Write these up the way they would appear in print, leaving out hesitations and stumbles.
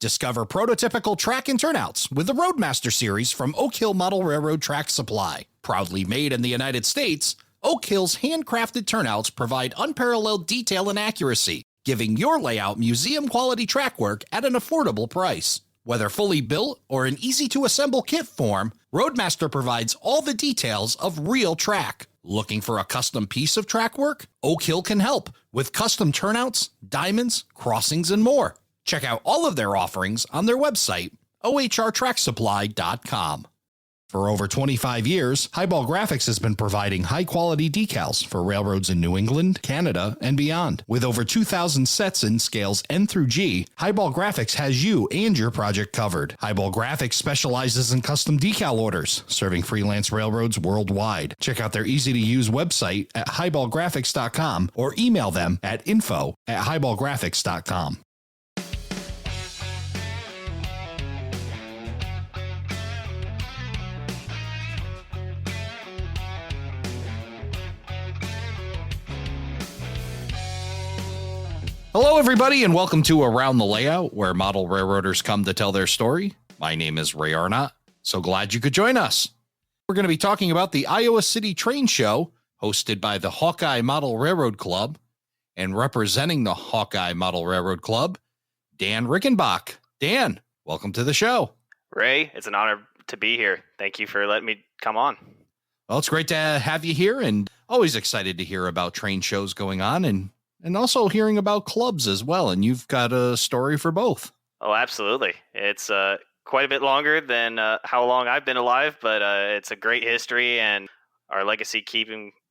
Discover prototypical track and turnouts with the Roadmaster series from Oak Hill Model Railroad Track Supply. Proudly made in the United States, Oak Hill's handcrafted turnouts provide unparalleled detail and accuracy, giving your layout museum-quality track work at an affordable price. Whether fully built or in easy-to-assemble kit form, Roadmaster provides all the details of real track. Looking for a custom piece of track work? Oak Hill can help with custom turnouts, diamonds, crossings, and more. Check out all of their offerings on their website, ohrtracksupply.com. For over 25 years, Highball Graphics has been providing high-quality decals for railroads in New England, Canada, and beyond. With over 2,000 sets in scales N through G, Highball Graphics has you and your project covered. Highball Graphics specializes in custom decal orders, serving freelance railroads worldwide. Check out their easy-to-use website at highballgraphics.com or email them at info@highballgraphics.com. Hello, everybody, and welcome to Around the Layout, where model railroaders come to tell their story. My name is Ray Arnott. So glad you could join us. We're going to be talking about the Iowa City Train Show, hosted by the Hawkeye Model Railroad Club, and representing the Hawkeye Model Railroad Club, Dan Riechenbach. Dan, welcome to the show. Ray, it's an honor to be here. Thank you for letting me come on. Well, it's great to have you here, and always excited to hear about train shows going on, and also hearing about clubs as well. And you've got a story for both. Oh, absolutely. It's quite a bit longer than how long I've been alive, but it's a great history, and our legacy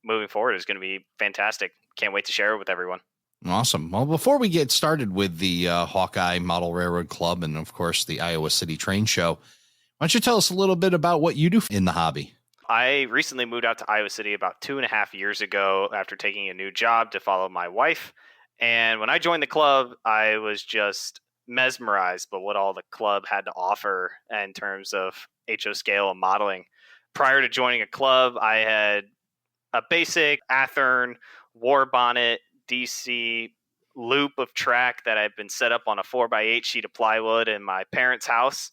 moving forward is going to be fantastic. Can't wait to share it with everyone. Awesome. Well, before we get started with the Hawkeye Model Railroad Club and, of course, the Iowa City Train Show, why don't you tell us a little bit about what you do in the hobby? I recently moved out to Iowa City about 2.5 years ago after taking a new job to follow my wife. And when I joined the club, I was just mesmerized by what all the club had to offer in terms of HO scale and modeling. Prior to joining a club, I had a basic Athearn war bonnet DC loop of track that had been set up on a 4x8 sheet of plywood in my parents' house.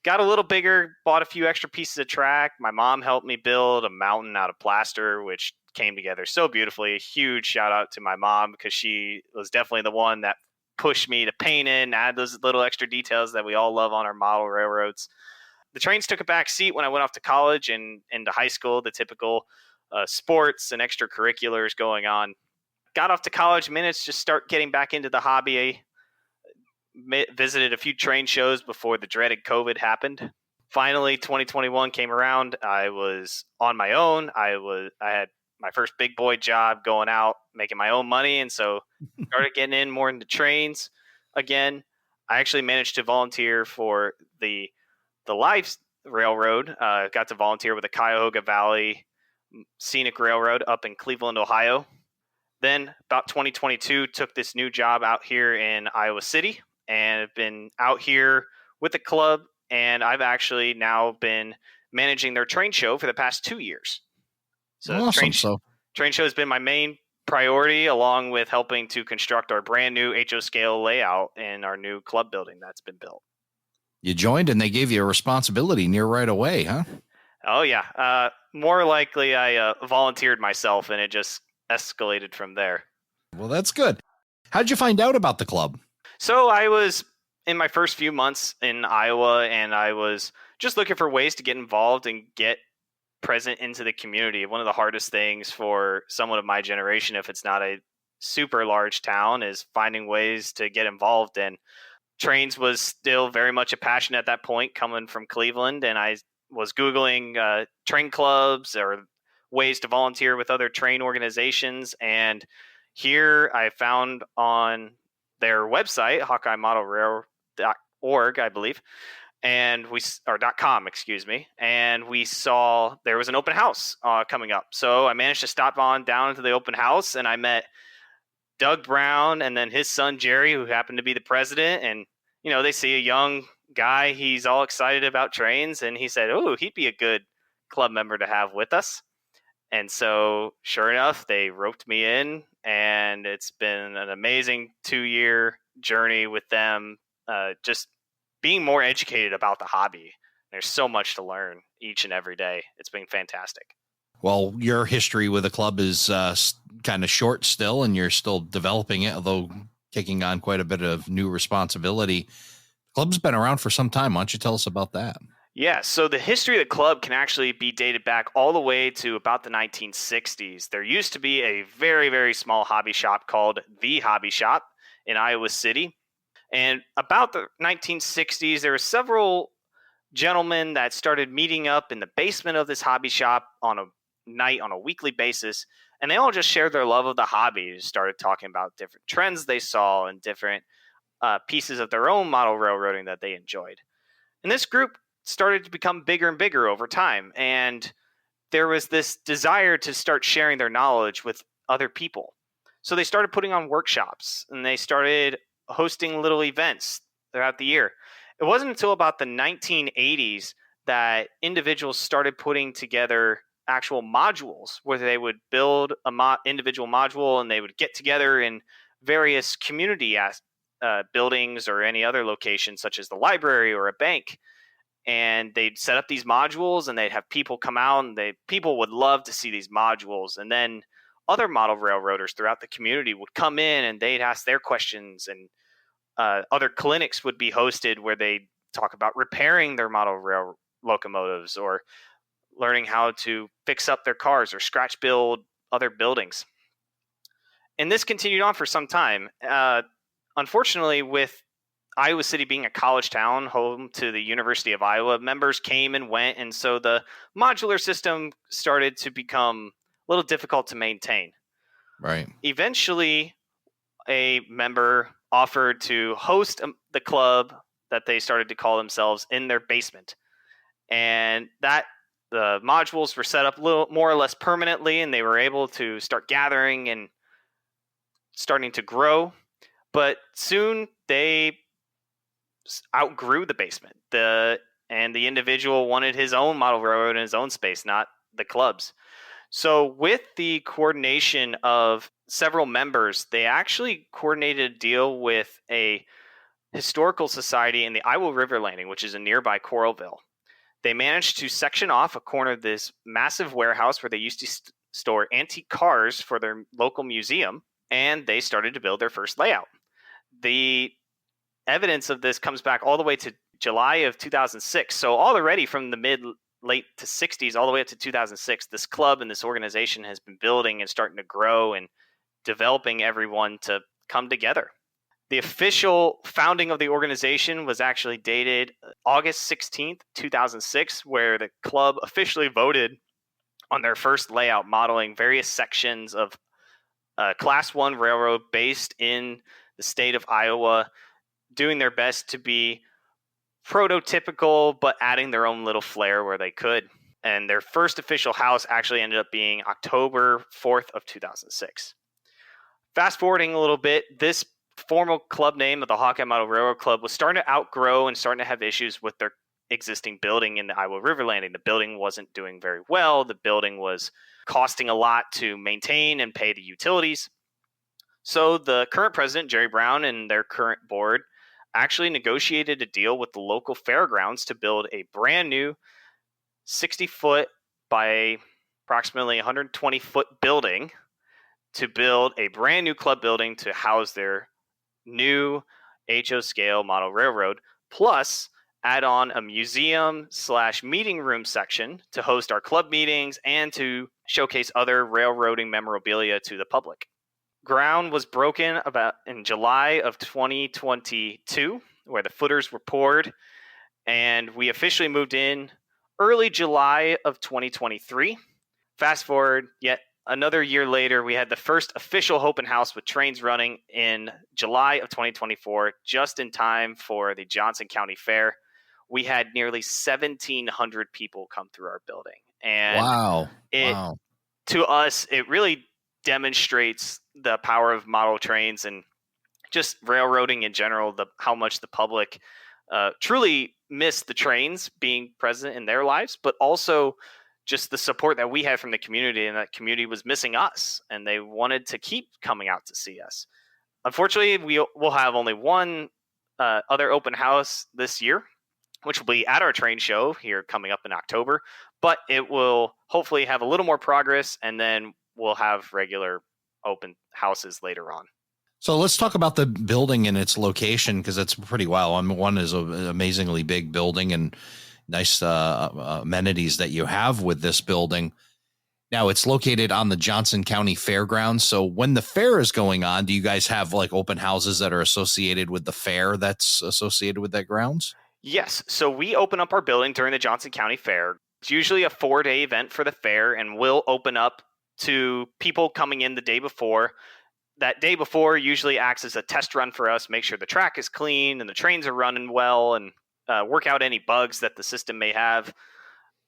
Got a little bigger, bought a few extra pieces of track. My mom helped me build a mountain out of plaster, which came together so beautifully. A huge shout out to my mom, because she was definitely the one that pushed me to paint in, add those little extra details that we all love on our model railroads. The trains took a back seat when I went off to college and into high school, the typical sports and extracurriculars going on. Got off to college minutes, just start getting back into the hobby. Visited a few train shows before the dreaded COVID happened. Finally, 2021 came around. I was on my own. I had my first big boy job, going out, making my own money, and so started getting in more into trains again. I actually managed to volunteer for the Live Railroad. Got to volunteer with the Cuyahoga Valley Scenic Railroad up in Cleveland, Ohio. Then, about 2022, took this new job out here in Iowa City, and have been out here with the club, and I've actually now been managing their train show for the past 2 years. So awesome. Train show has been my main priority, along with helping to construct our brand new HO scale layout in our new club building that's been built. You joined and they gave you a responsibility near right away, huh? Oh, yeah. More likely I volunteered myself, and it just escalated from there. Well, that's good. How'd you find out about the club? So I was in my first few months in Iowa, and I was just looking for ways to get involved and get present into the community. One of the hardest things for someone of my generation, if it's not a super large town, is finding ways to get involved. And trains was still very much a passion at that point, coming from Cleveland. And I was Googling train clubs or ways to volunteer with other train organizations. And here I found on their website, HawkeyeModelRailroad.org, I believe, and .com, excuse me, and we saw there was an open house coming up. So I managed to stop on down to the open house, and I met Doug Brown and then his son Jerry, who happened to be the president. And they see a young guy, he's all excited about trains, and he said, "Oh, he'd be a good club member to have with us." And so, sure enough, they roped me in, and it's been an amazing 2-year journey with them. Just being more educated about the hobby. There's so much to learn each and every day. It's been fantastic. Well, your history with the club is kind of short still, and you're still developing it, although taking on quite a bit of new responsibility. The club's been around for some time. Why don't you tell us about that? Yeah, so the history of the club can actually be dated back all the way to about the 1960s. There used to be a very, very small hobby shop called The Hobby Shop in Iowa City. And about the 1960s, there were several gentlemen that started meeting up in the basement of this hobby shop on a night on a weekly basis. And they all just shared their love of the hobby, started talking about different trends they saw and different pieces of their own model railroading that they enjoyed. And this group started to become bigger and bigger over time. And there was this desire to start sharing their knowledge with other people. So they started putting on workshops and they started hosting little events throughout the year. It wasn't until about the 1980s that individuals started putting together actual modules where they would build a individual module and they would get together in various community buildings or any other location, such as the library or a bank. And they'd set up these modules and they'd have people come out and people would love to see these modules. And then other model railroaders throughout the community would come in and they'd ask their questions, and other clinics would be hosted where they talk about repairing their model rail locomotives or learning how to fix up their cars or scratch build other buildings. And this continued on for some time. Unfortunately, with Iowa City being a college town, home to the University of Iowa, members came and went, and so the modular system started to become a little difficult to maintain. Right. Eventually, a member offered to host the club that they started to call themselves in their basement, and that the modules were set up a little more or less permanently, and they were able to start gathering and starting to grow. But soon they outgrew the basement. And the individual wanted his own model railroad in his own space, not the club's. So with the coordination of several members, they actually coordinated a deal with a historical society in the Iowa River Landing, which is a nearby Coralville. They managed to section off a corner of this massive warehouse where they used to store antique cars for their local museum, and they started to build their first layout. The evidence of this comes back all the way to July of 2006. So already from the late to 60s all the way up to 2006, this club and this organization has been building and starting to grow and developing everyone to come together. The official founding of the organization was actually dated August 16th, 2006, where the club officially voted on their first layout, modeling various sections of Class 1 railroad based in the state of Iowa, doing their best to be prototypical, but adding their own little flair where they could. And their first official house actually ended up being October 4th of 2006. Fast forwarding a little bit, this formal club name of the Hawkeye Model Railroad Club was starting to outgrow and starting to have issues with their existing building in the Iowa River Landing. The building wasn't doing very well. The building was costing a lot to maintain and pay the utilities. So the current president, Jerry Brown, and their current board actually negotiated a deal with the local fairgrounds to build a brand new 60-foot by approximately 120-foot building, to build a brand new club building to house their new HO scale model railroad, plus add on a museum / meeting room section to host our club meetings and to showcase other railroading memorabilia to the public. Ground was broken about in July of 2022, where the footers were poured, and we officially moved in early July of 2023. Fast forward yet another year later, we had the first official open house with trains running in July of 2024, just in time for the Johnson County Fair. We had nearly 1,700 people come through our building. And wow. To us, it really demonstrates the power of model trains and just railroading in general, how much the public truly miss the trains being present in their lives, but also just the support that we had from the community, and that community was missing us, and they wanted to keep coming out to see us. Unfortunately, we'll have only one other open house this year, which will be at our train show here coming up in October. But it will hopefully have a little more progress, and then we'll have regular open houses later on. So let's talk about the building and its location, because it's pretty wow. One is an amazingly big building and nice amenities that you have with this building. Now, it's located on the Johnson County Fairgrounds. So when the fair is going on, do you guys have like open houses that are associated with the fair that's associated with that grounds? Yes. So we open up our building during the Johnson County Fair. It's usually a 4-day event for the fair, and we'll open up to people coming in the day before. That day before usually acts as a test run for us, make sure the track is clean and the trains are running well, and work out any bugs that the system may have.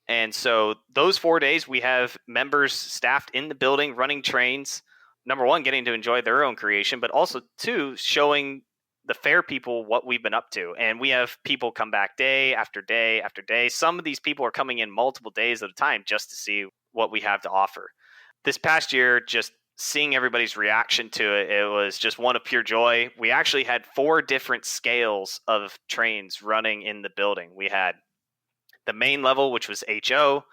And so those 4 days, we have members staffed in the building running trains. Number one, getting to enjoy their own creation, but also two, showing the fair people what we've been up to. And we have people come back day after day after day. Some of these people are coming in multiple days at a time just to see what we have to offer. This past year, just seeing everybody's reaction to it, it was just one of pure joy. We actually had 4 different scales of trains running in the building. We had the main level, which was HO.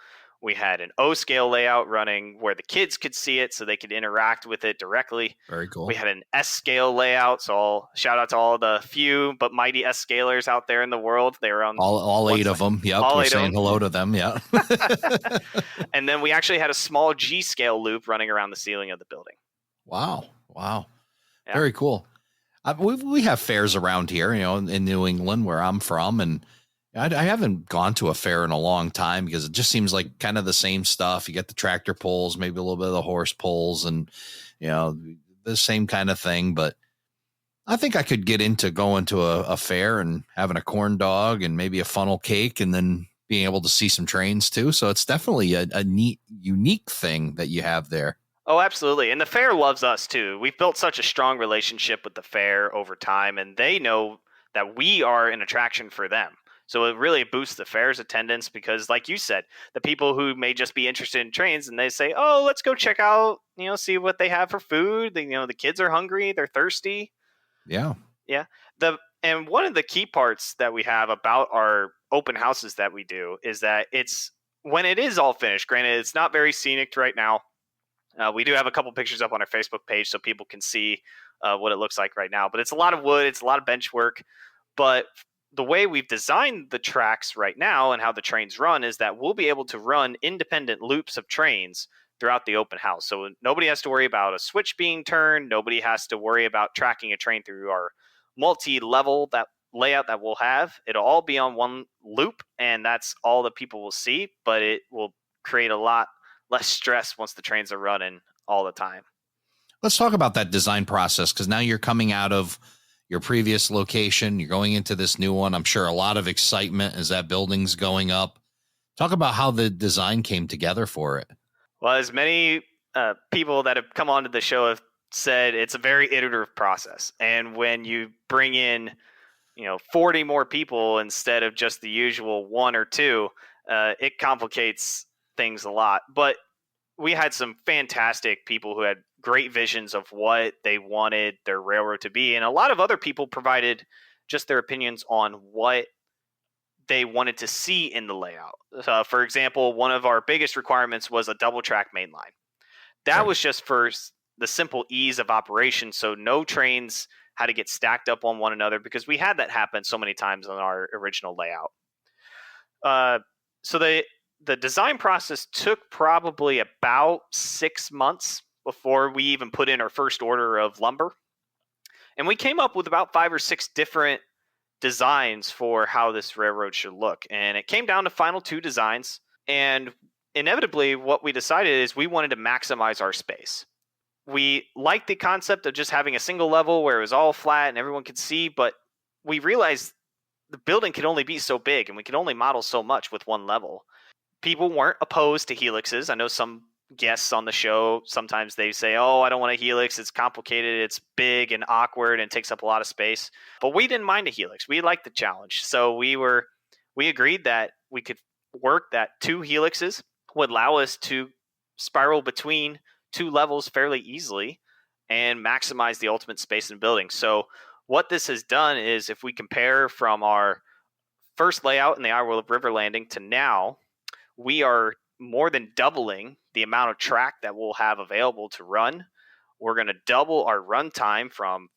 We had an O scale layout running where the kids could see it so they could interact with it directly. Very cool. We had an S scale layout. So I'll shout out to all the few but mighty S scalers out there in the world. They were on all 8 of them. Yep. We're saying hello to them. Yeah. And then we actually had a small G scale loop running around the ceiling of the building. Wow. Yeah. Very cool. We have fairs around here, in New England where I'm from, and I haven't gone to a fair in a long time because it just seems like kind of the same stuff. You get the tractor pulls, maybe a little bit of the horse pulls, and the same kind of thing. But I think I could get into going to a fair and having a corn dog and maybe a funnel cake, and then being able to see some trains too. So it's definitely a neat, unique thing that you have there. Oh, absolutely. And the fair loves us too. We've built such a strong relationship with the fair over time, and they know that we are an attraction for them. So it really boosts the fair's attendance because, like you said, the people who may just be interested in trains and they say, oh, let's go check out, see what they have for food. The kids are hungry. They're thirsty. Yeah. Yeah. And one of the key parts that we have about our open houses that we do is that it's when it is all finished, granted, it's not very scenic right now. We do have a couple pictures up on our Facebook page so people can see what it looks like right now. But it's a lot of wood. It's a lot of bench work. But the way we've designed the tracks right now and how the trains run is that we'll be able to run independent loops of trains throughout the open house. So nobody has to worry about a switch being turned. Nobody has to worry about tracking a train through our multi-level layout that we'll have. It'll all be on one loop, and that's all the people will see, but it will create a lot less stress once the trains are running all the time. Let's talk about that design process, because now you're coming out of your previous location, you're going into this new one. I'm sure a lot of excitement as that building's going up. Talk about how the design came together for it. Well, as many people that have come onto the show have said, it's a very iterative process. And when you bring in, 40 more people instead of just the usual 1 or 2, it complicates things a lot. But we had some fantastic people who had great visions of what they wanted their railroad to be. And a lot of other people provided just their opinions on what they wanted to see in the layout. For example, one of our biggest requirements was a double track main line. That was just for the simple ease of operation. So no trains had to get stacked up on one another, because we had that happen so many times on our original layout. So the design process took probably about 6 months before we even put in our first order of lumber. And we came up with about 5 or 6 different designs for how this railroad should look. And it came down to final 2 designs. And inevitably, what we decided is we wanted to maximize our space. We liked the concept of just having a single level where it was all flat and everyone could see, but we realized the building could only be so big and we could only model so much with one level. People weren't opposed to helixes. I know some guests on the show, sometimes they say, oh, I don't want a helix. It's complicated. It's big and awkward and takes up a lot of space. But we didn't mind a helix. We liked the challenge. So we agreed that we could work that 2 helixes would allow us to spiral between 2 levels fairly easily and maximize the ultimate space in the building. So what this has done is, if we compare from our first layout in the Iowa River Landing to now, we are more than doubling the amount of track that we'll have available to run. We're going to double our run time from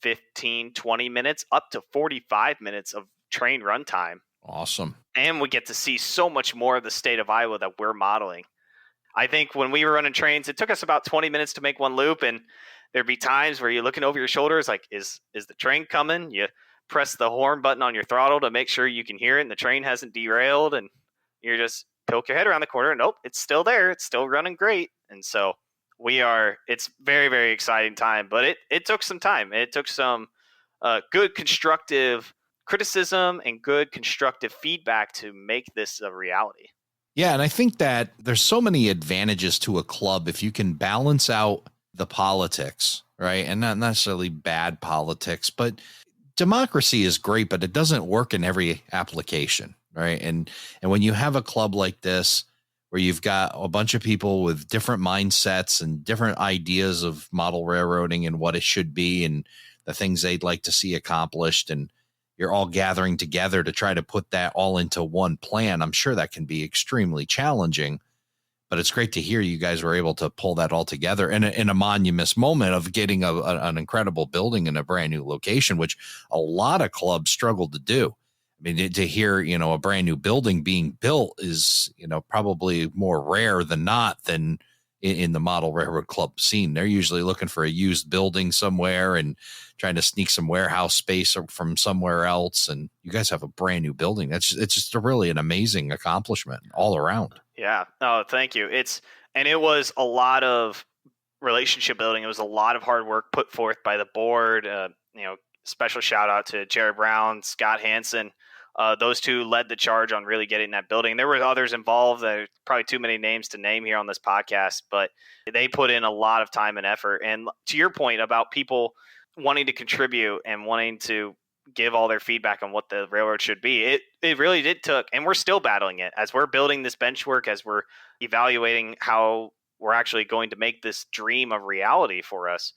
15, 20 minutes up to 45 minutes of train run time. Awesome. And we get to see so much more of the state of Iowa that we're modeling. I think when we were running trains, it took us about 20 minutes to make one loop, and there'd be times where you're looking over your shoulders like, is the train coming? You press the horn button on your throttle to make sure you can hear it and the train hasn't derailed, and you're just poke your head around the corner and nope, it's still there. It's still running great. And so it's very, very exciting time, but it took some time. It took some good constructive criticism and good constructive feedback to make this a reality. Yeah, and I think that there's so many advantages to a club if you can balance out the politics, right? And not necessarily bad politics, but democracy is great, but it doesn't work in every application, right? And when you have a club like this, where you've got a bunch of people with different mindsets and different ideas of model railroading and what it should be and the things they'd like to see accomplished, and you're all gathering together to try to put that all into one plan, I'm sure that can be extremely challenging. But it's great to hear you guys were able to pull that all together in a monumentous moment of getting an incredible building in a brand new location, which a lot of clubs struggle to do. I mean, to hear, a brand new building being built is, probably more rare than not than in the model railroad club scene. They're usually looking for a used building somewhere and trying to sneak some warehouse space from somewhere else. And you guys have a brand new building. It's just really an amazing accomplishment all around. Yeah. Oh, thank you. It was a lot of relationship building. It was a lot of hard work put forth by the board. Special shout out to Jerry Brown, Scott Hansen. Those two led the charge on really getting that building. There were others involved. There are probably too many names to name here on this podcast, but they put in a lot of time and effort. And to your point about people wanting to contribute and wanting to give all their feedback on what the railroad should be, it really did took, and we're still battling it as we're building this bench work, as we're evaluating how we're actually going to make this dream a reality for us.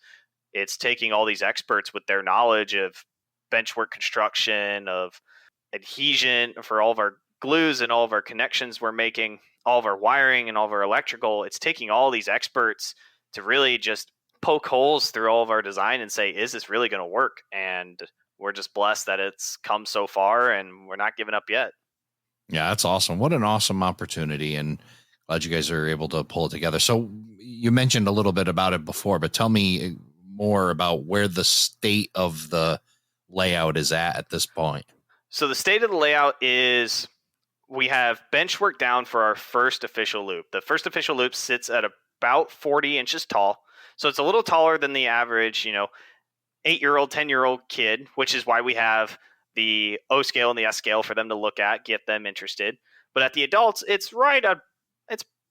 It's taking all these experts with their knowledge of benchwork construction, of adhesion for all of our glues and all of our connections we're making, all of our wiring and all of our electrical. It's taking all these experts to really just poke holes through all of our design and say, is this really going to work? And we're just blessed that it's come so far and we're not giving up yet. Yeah, that's awesome. What an awesome opportunity. And glad you guys are able to pull it together. So you mentioned a little bit about it before, but tell me more about where the state of the layout is at this point. So the state of the layout is we have bench work down for our first official loop. The first official loop sits at about 40 inches tall. So it's a little taller than the average, 8-year-old, 10-year-old kid, which is why we have the O scale and the S scale for them to look at, get them interested. But at the adults, it's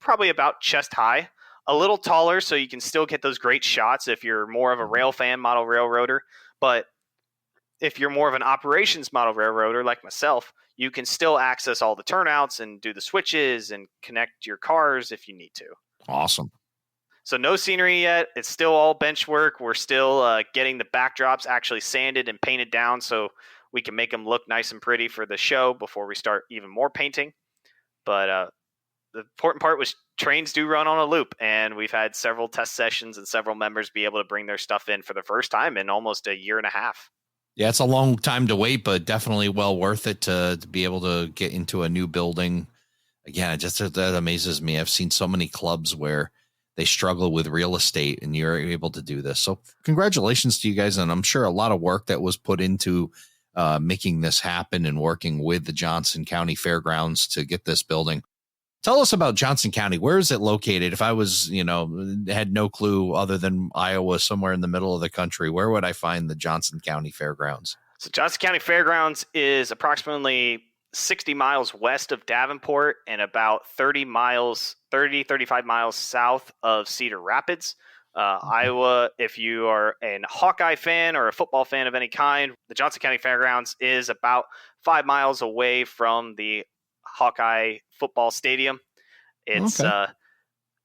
probably about chest high, a little taller, so you can still get those great shots if you're more of a rail fan, model railroader. But if you're more of an operations model railroader like myself, you can still access all the turnouts and do the switches and connect your cars if you need to. Awesome. So no scenery yet. It's still all bench work. We're still getting the backdrops actually sanded and painted down so we can make them look nice and pretty for the show before we start even more painting. But the important part was trains do run on a loop, and we've had several test sessions and several members be able to bring their stuff in for the first time in almost a year and a half. Yeah, it's a long time to wait, but definitely well worth it to be able to get into a new building. Again, that amazes me. I've seen so many clubs where they struggle with real estate, and you're able to do this. So congratulations to you guys. And I'm sure a lot of work that was put into making this happen and working with the Johnson County Fairgrounds to get this building. Tell us about Johnson County. Where is it located? If I was, had no clue other than Iowa, somewhere in the middle of the country, where would I find the Johnson County Fairgrounds? So Johnson County Fairgrounds is approximately 60 miles west of Davenport and about 35 miles south of Cedar Rapids. Iowa, if you are an Hawkeye fan or a football fan of any kind, the Johnson County Fairgrounds is about 5 miles away from the Hawkeye football stadium. It's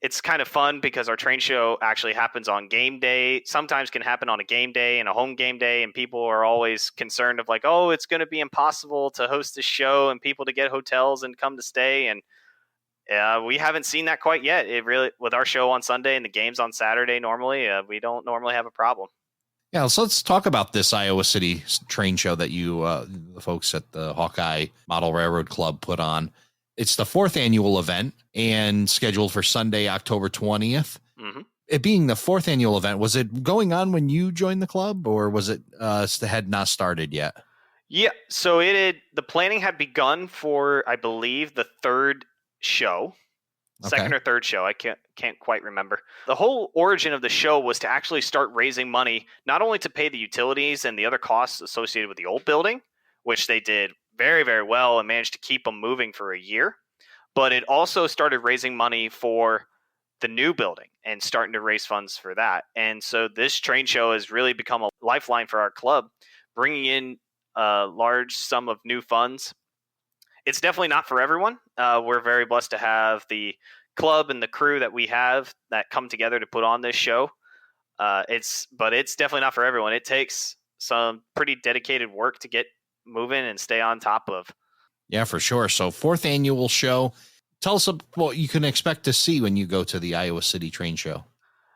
It's kind of fun because our train show actually happens on game day. Sometimes can happen on a game day and a home game day, and people are always concerned of like, oh, it's going to be impossible to host this show and people to get hotels and come to stay. And we haven't seen that quite yet. It really, with our show on Sunday and the games on Saturday, normally we don't normally have a problem. Yeah, so let's talk about this Iowa City train show that you, the folks at the Hawkeye Model Railroad Club put on. It's the 4th annual event and scheduled for Sunday, October 20th. Mm-hmm. It being the 4th annual event, was it going on when you joined the club, or was it had not started yet? Yeah, so the planning had begun for, I believe, the 3rd show. Second or third show. I can't quite remember. The whole origin of the show was to actually start raising money, not only to pay the utilities and the other costs associated with the old building, which they did very, very well and managed to keep them moving for a year, but it also started raising money for the new building and starting to raise funds for that. And so this train show has really become a lifeline for our club, bringing in a large sum of new funds. It's definitely not for everyone. We're very blessed to have the club and the crew that we have that come together to put on this show. But it's definitely not for everyone. It takes some pretty dedicated work to get moving and stay on top of. Yeah, for sure. So 4th annual show. Tell us what you can expect to see when you go to the Iowa City train show.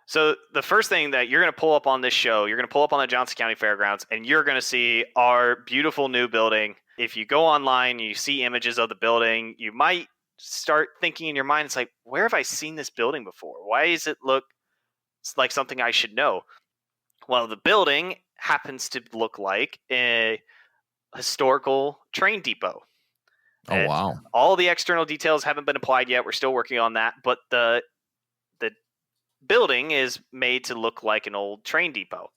So the first thing that you're going to pull up on this show, you're going to pull up on the Johnson County Fairgrounds, and you're going to see our beautiful new building. If you go online, you see images of the building, you might start thinking in your mind, it's like, where have I seen this building before? Why does it look like something I should know? Well, the building happens to look like a historical train depot. Oh, wow. All the external details haven't been applied yet. We're still working on that, but the building is made to look like an old train depot.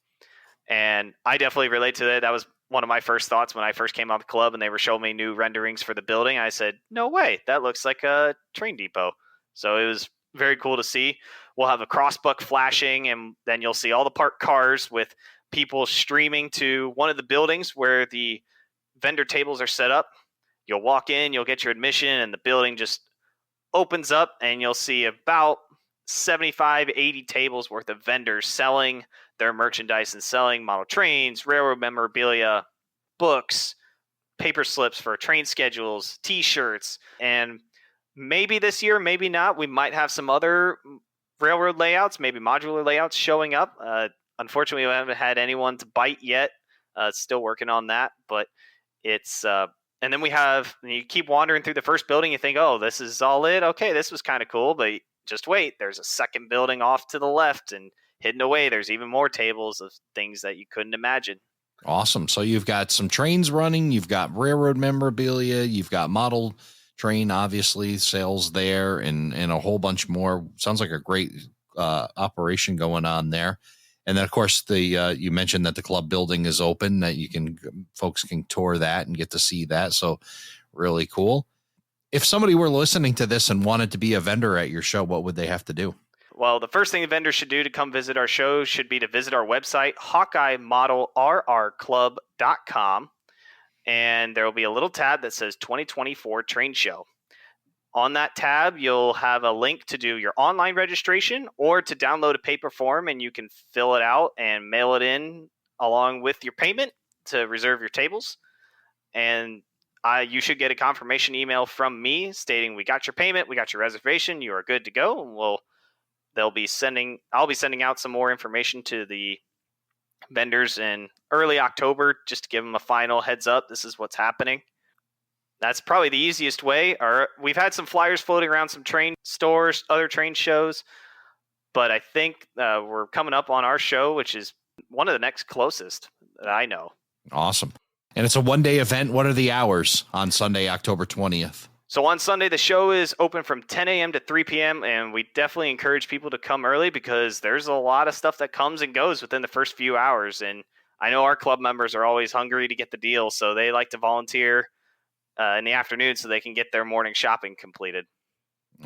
And I definitely relate to that. That was one of my first thoughts when I first came out of the club and they were showing me new renderings for the building. I said, no way, that looks like a train depot. So it was very cool to see. We'll have a crossbuck flashing, and then you'll see all the parked cars with people streaming to one of the buildings where the vendor tables are set up. You'll walk in, you'll get your admission, and the building just opens up, and you'll see about 75, 80 tables worth of vendors selling their merchandise and selling model trains, railroad memorabilia, books, paper slips for train schedules, T-shirts, and maybe this year, maybe not, we might have some other railroad layouts, maybe modular layouts showing up. Unfortunately, we haven't had anyone to bite yet. Still working on that, but it's and then you keep wandering through the first building, you think, oh, this is all it? Okay, this was kind of cool, but just wait, there's a second building off to the left, and hidden away, there's even more tables of things that you couldn't imagine. Awesome. So you've got some trains running, you've got railroad memorabilia, you've got model train, obviously, sales there, and a whole bunch more. Sounds like a great operation going on there. And then, of course, you mentioned that the club building is open, that folks can tour that and get to see that. So really cool. If somebody were listening to this and wanted to be a vendor at your show, what would they have to do? Well, the first thing the vendor should do to come visit our show should be to visit our website, HawkeyeModelRRClub.com. And there will be a little tab that says 2024 Train Show. On that tab, you'll have a link to do your online registration or to download a paper form, and you can fill it out and mail it in along with your payment to reserve your tables. And you should get a confirmation email from me stating we got your payment, we got your reservation, you are good to go. And I'll be sending out some more information to the vendors in early October just to give them a final heads up. This is what's happening. That's probably the easiest way. We've had some flyers floating around some train stores, other train shows, but I think we're coming up on our show, which is one of the next closest that I know. Awesome. And it's a one-day event. What are the hours on Sunday, October 20th? So on Sunday, the show is open from 10 a.m. to 3 p.m., and we definitely encourage people to come early because there's a lot of stuff that comes and goes within the first few hours. And I know our club members are always hungry to get the deal, so they like to volunteer in the afternoon so they can get their morning shopping completed.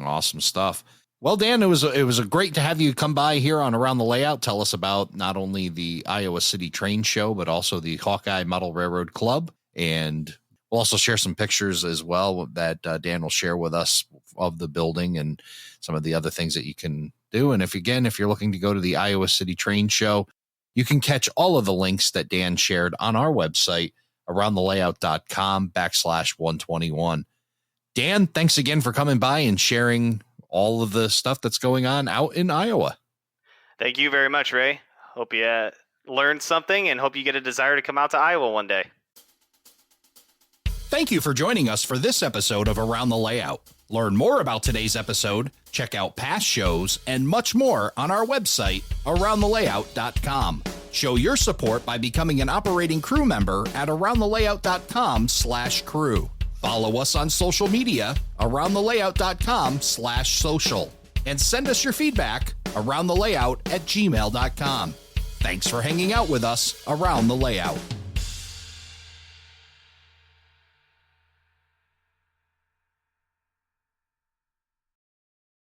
Awesome stuff. Well, Dan, it was a great to have you come by here on Around the Layout. Tell us about not only the Iowa City Train Show, but also the Hawkeye Model Railroad Club. And we'll also share some pictures as well that Dan will share with us of the building and some of the other things that you can do. And if you're looking to go to the Iowa City Train Show, you can catch all of the links that Dan shared on our website, aroundthelayout.com/121. Dan, thanks again for coming by and sharing all of the stuff that's going on out in Iowa. Thank you very much, Ray. Hope you learned something and hope you get a desire to come out to Iowa one day. Thank you for joining us for this episode of Around the Layout. Learn more about today's episode, check out past shows, and much more on our website, aroundthelayout.com. Show your support by becoming an operating crew member at aroundthelayout.com/crew. Follow us on social media, aroundthelayout.com/social. And send us your feedback, aroundthelayout@gmail.com. Thanks for hanging out with us around the layout.